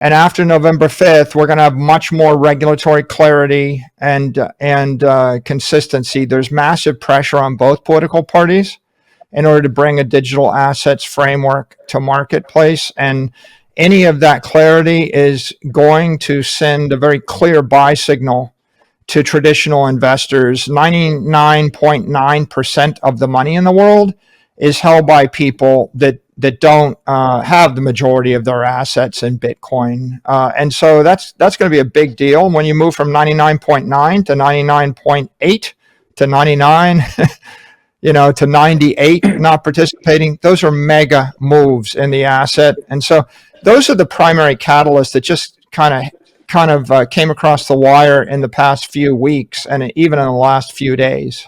And after November 5th, we're going to have much more regulatory clarity and consistency. There's massive pressure on both political parties in order to bring a digital assets framework to marketplace. And any of that clarity is going to send a very clear buy signal to traditional investors. 99.9% of the money in the world is held by people that don't have the majority of their assets in Bitcoin. And so that's going to be a big deal. When you move from 99.9 to 99.8 to 99, to 98 not participating, those are mega moves in the asset. And so those are the primary catalysts that just kind of came across the wire in the past few weeks and even in the last few days.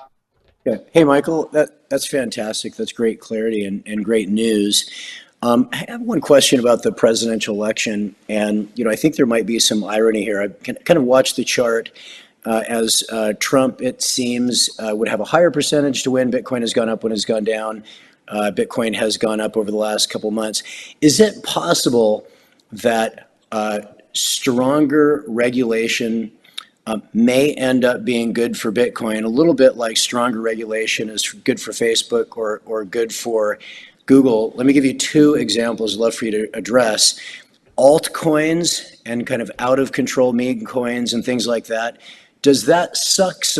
Yeah. Hey, Michael, that's fantastic. That's great clarity and great news. I have one question about the presidential election, and I think there might be some irony here. I kind of watched the chart as Trump, it seems, would have a higher percentage to win. Bitcoin has gone up when it's gone down. Bitcoin has gone up over the last couple months. Is it possible that stronger regulation may end up being good for Bitcoin, a little bit like stronger regulation is good for Facebook or good for Google? Let me give you two examples I'd love for you to address. Altcoins and kind of out of control meme coins and things like that. Does that suck does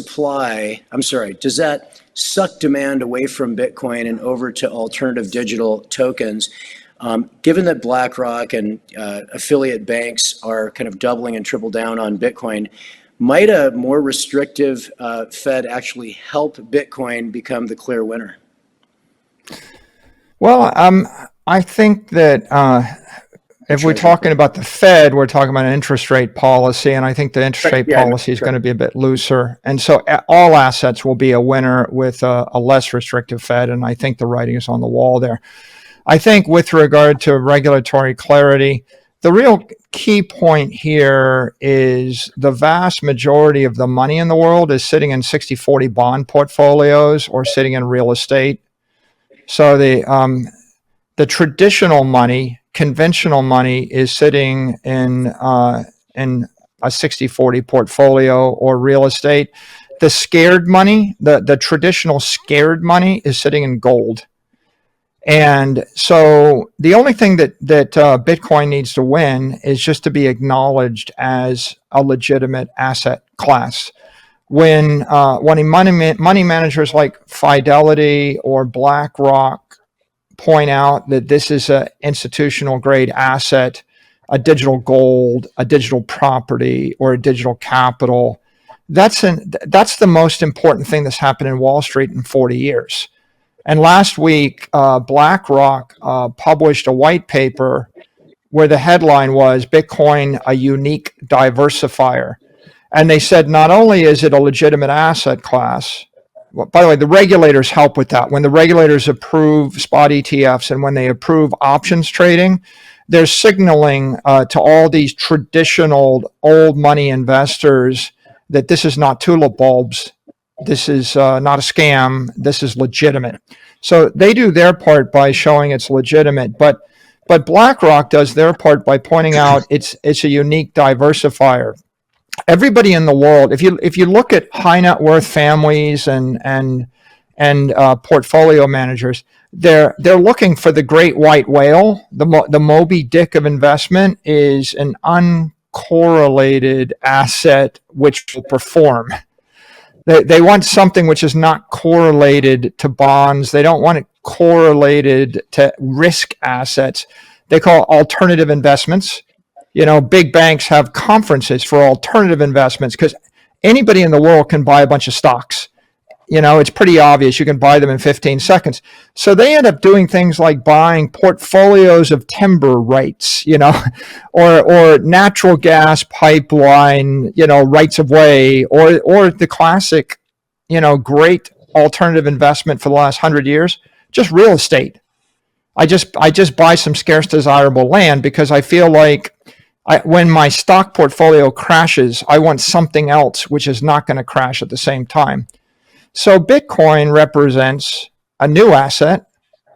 that suck demand away from Bitcoin and over to alternative digital tokens? Given that BlackRock and affiliate banks are kind of doubling and triple down on Bitcoin, might a more restrictive Fed actually help Bitcoin become the clear winner? Well, I think that if we're talking about the Fed, we're talking about an interest rate policy, and I think the interest rate policy is going to be a bit looser. And so all assets will be a winner with a less restrictive Fed, and I think the writing is on the wall there. I think with regard to regulatory clarity, the real key point here is the vast majority of the money in the world is sitting in 60-40 bond portfolios or sitting in real estate. So the traditional money, conventional money, is sitting in a 60-40 portfolio or real estate. The scared money, the traditional scared money, is sitting in gold. And so the only thing that Bitcoin needs to win is just to be acknowledged as a legitimate asset class. When money managers like Fidelity or BlackRock point out that this is an institutional grade asset, a digital gold, a digital property, or a digital capital, that's the most important thing that's happened in Wall Street in 40 years. And last week, BlackRock published a white paper where the headline was Bitcoin, a unique diversifier. And they said not only is it a legitimate asset class, well, by the way, the regulators help with that. When the regulators approve spot ETFs and when they approve options trading, they're signaling to all these traditional old money investors that this is not tulip bulbs. This is not a scam. This is legitimate. So they do their part by showing it's legitimate, but BlackRock does their part by pointing out it's a unique diversifier. Everybody in the world, if you look at high net worth families and portfolio managers, they're looking for the great white whale. The Moby Dick of investment is an uncorrelated asset which will perform. They want something which is not correlated to bonds. They don't want it correlated to risk assets. They call it alternative investments. Big banks have conferences for alternative investments because anybody in the world can buy a bunch of stocks. It's pretty obvious. You can buy them in 15 seconds. So they end up doing things like buying portfolios of timber rights, or natural gas pipeline, rights of way, or the classic, great alternative investment for the last 100 years, just real estate. I just buy some scarce desirable land because I feel like when my stock portfolio crashes, I want something else which is not going to crash at the same time. So Bitcoin represents a new asset.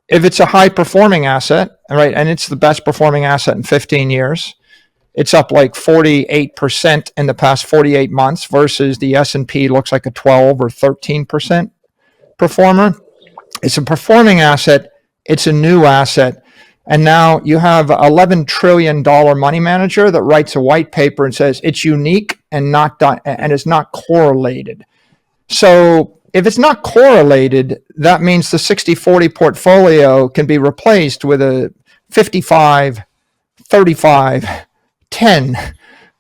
If it's a high performing asset, right, and it's the best performing asset in 15 years, It's up like 48% in the past 48 months versus the S&P looks like a 12 or 13% performer. It's a performing asset. It's a new asset. And now you have $11 trillion money manager that writes a white paper and says it's unique and it's not correlated. So if it's not correlated, that means the 60-40 portfolio can be replaced with a 55, 35, 10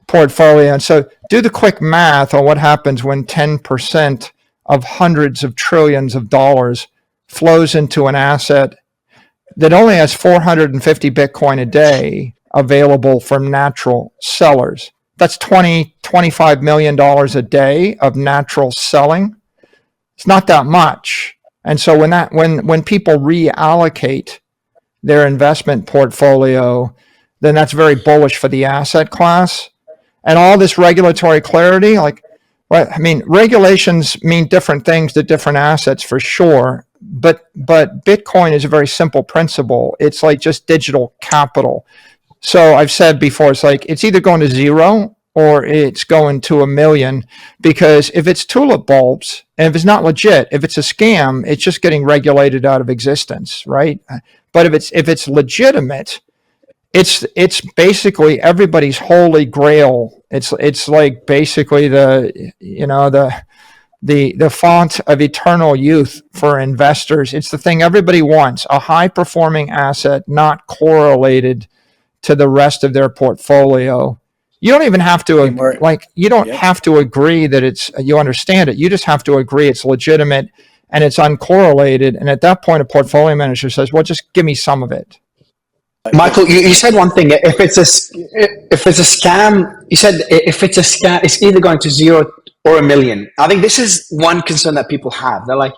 portfolio. And so do the quick math on what happens when 10% of hundreds of trillions of dollars flows into an asset that only has 450 Bitcoin a day available from natural sellers. That's $25 million a day of natural selling. It's not that much. And so when people reallocate their investment portfolio, then that's very bullish for the asset class. And all this regulatory clarity, regulations mean different things to different assets for sure. But Bitcoin is a very simple principle. It's like just digital capital. So I've said before, it's either going to zero or it's going to 1 million, because if it's tulip bulbs and if it's not legit, if it's a scam, it's just getting regulated out of existence, right? But if it's legitimate, it's basically everybody's holy grail. It's like basically the font of eternal youth for investors. It's the thing everybody wants, a high performing asset not correlated to the rest of their portfolio. You don't even have to have to agree that you understand it. You just have to agree it's legitimate and it's uncorrelated. And at that point, a portfolio manager says, well, just give me some of it. Michael, you said one thing. If it's a scam, you said if it's a scam, it's either going to zero or 1 million. I think this is one concern that people have. They're like,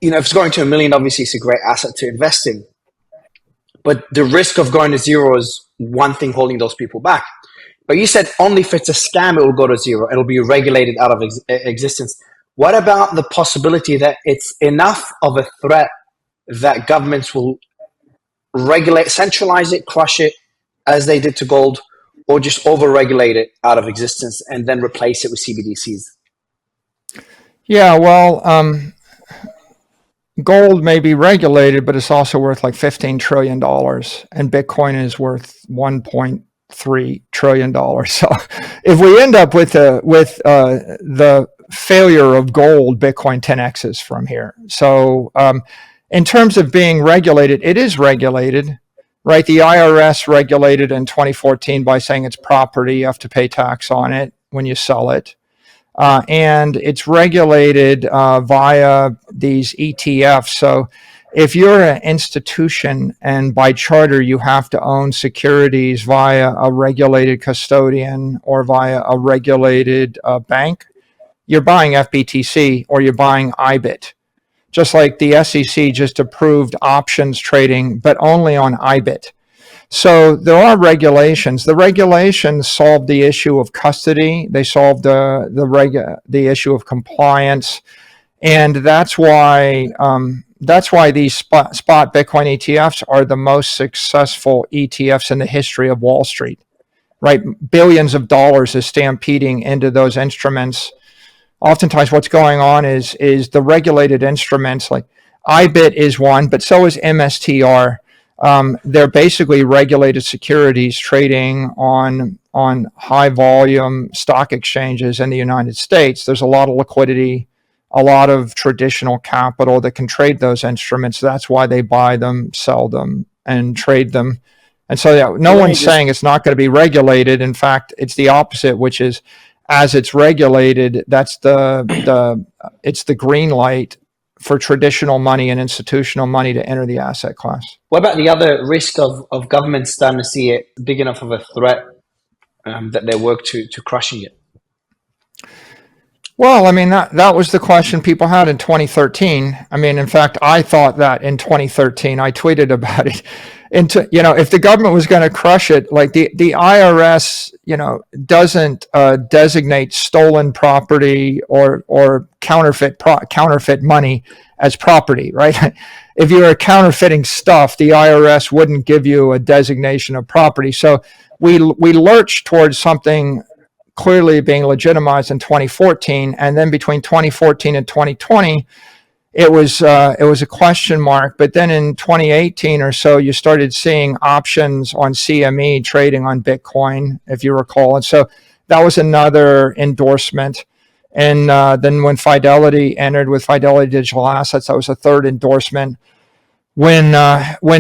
if it's going to 1 million, obviously it's a great asset to invest in. But the risk of going to zero is one thing holding those people back. But you said only if it's a scam, it will go to zero. It'll be regulated out of existence. What about the possibility that it's enough of a threat that governments will regulate, centralize it, crush it, as they did to gold, or just over-regulate it out of existence and then replace it with CBDCs? Yeah, well, gold may be regulated, but it's also worth like $15 trillion, and Bitcoin is worth $1.3 trillion. So if we end up with the failure of gold, Bitcoin 10x's from here. So in terms of being regulated, it is regulated, right? The IRS regulated in 2014 by saying it's property. You have to pay tax on it when you sell it. And it's regulated via these ETFs. So if you're an institution and by charter you have to own securities via a regulated custodian or via a regulated bank, you're buying FBTC or you're buying IBIT. Just like the SEC just approved options trading, but only on IBIT. So there are regulations. The regulations solved the issue of custody. They solved the issue of compliance, and that's why these spot Bitcoin ETFs are the most successful ETFs in the history of Wall Street. Right, billions of dollars is stampeding into those instruments. Oftentimes what's going on is the regulated instruments, like IBIT is one, but so is MSTR. They're basically regulated securities trading on high volume stock exchanges in the United States. There's a lot of liquidity, a lot of traditional capital that can trade those instruments. That's why they buy them, sell them, and trade them. And so no one's saying it's not going to be regulated. In fact, it's the opposite, which is as it's regulated, that's it's the green light for traditional money and institutional money to enter the asset class. What about the other risk of governments starting to see it big enough of a threat that they work to crushing it? Well, I mean, that was the question people had in 2013. I mean, in fact, I thought that in 2013. I tweeted about it. If the government was going to crush it, like the IRS, doesn't designate stolen property or counterfeit money as property, right? If you're counterfeiting stuff, the IRS wouldn't give you a designation of property. So we lurched towards something clearly being legitimized in 2014, and then between 2014 and 2020, it was a question mark. But then in 2018 or so, you started seeing options on CME trading on Bitcoin, if you recall, and so that was another endorsement. And then when Fidelity entered with Fidelity Digital Assets, that was a third endorsement. When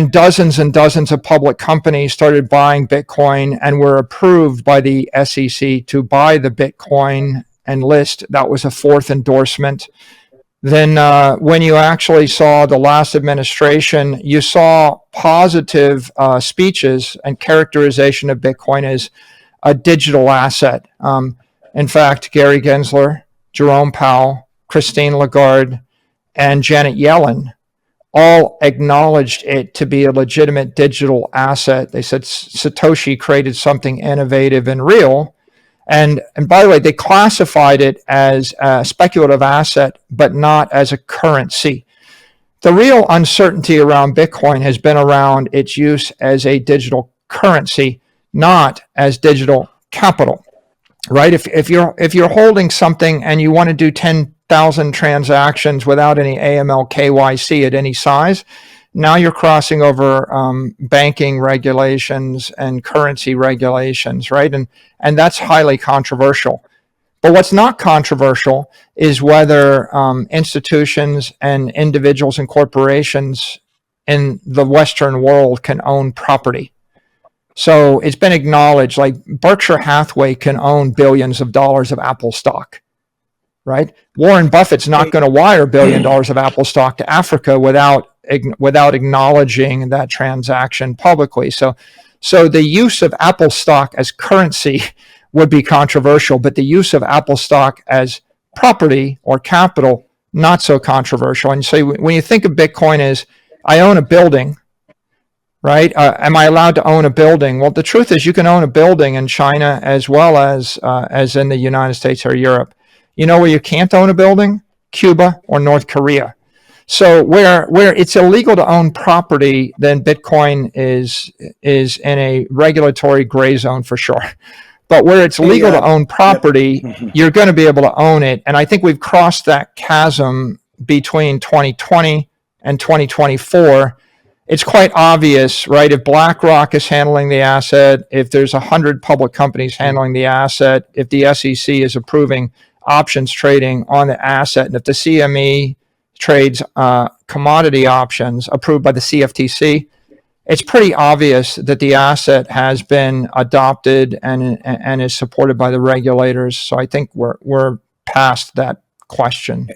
dozens and dozens of public companies started buying Bitcoin and were approved by the SEC to buy the Bitcoin and list, that was a fourth endorsement. Then when you actually saw the last administration, you saw positive speeches and characterization of Bitcoin as a digital asset. In fact, Gary Gensler, Jerome Powell, Christine Lagarde, and Janet Yellen all acknowledged it to be a legitimate digital asset. They said Satoshi created something innovative and real. And by the way, they classified it as a speculative asset, but not as a currency. The real uncertainty around Bitcoin has been around its use as a digital currency, not as digital capital, right? If you're holding something and you want to do 10,000 transactions without any AML KYC at any size, now you're crossing over banking regulations and currency regulations, right? And that's highly controversial. But what's not controversial is whether institutions and individuals and corporations in the Western world can own property. So it's been acknowledged, like Berkshire Hathaway can own billions of dollars of Apple stock, right? Warren Buffett's not going to wire $1 billion of Apple stock to Africa without acknowledging that transaction publicly. So the use of Apple stock as currency would be controversial, but the use of Apple stock as property or capital, not so controversial. And so when you think of Bitcoin as, I own a building, right? Am I allowed to own a building? Well, the truth is you can own a building in China as well as in the United States or Europe. You know where you can't own a building? Cuba or North Korea. So where it's illegal to own property, then Bitcoin is in a regulatory gray zone for sure. But where it's legal to own property, you're going to be able to own it. And I think we've crossed that chasm between 2020 and 2024. It's quite obvious, right? If BlackRock is handling the asset, if there's 100 public companies handling the asset, if the SEC is approving options trading on the asset, and if the CME trades commodity options approved by the CFTC, it's pretty obvious that the asset has been adopted and is supported by the regulators. So I think we're past that question.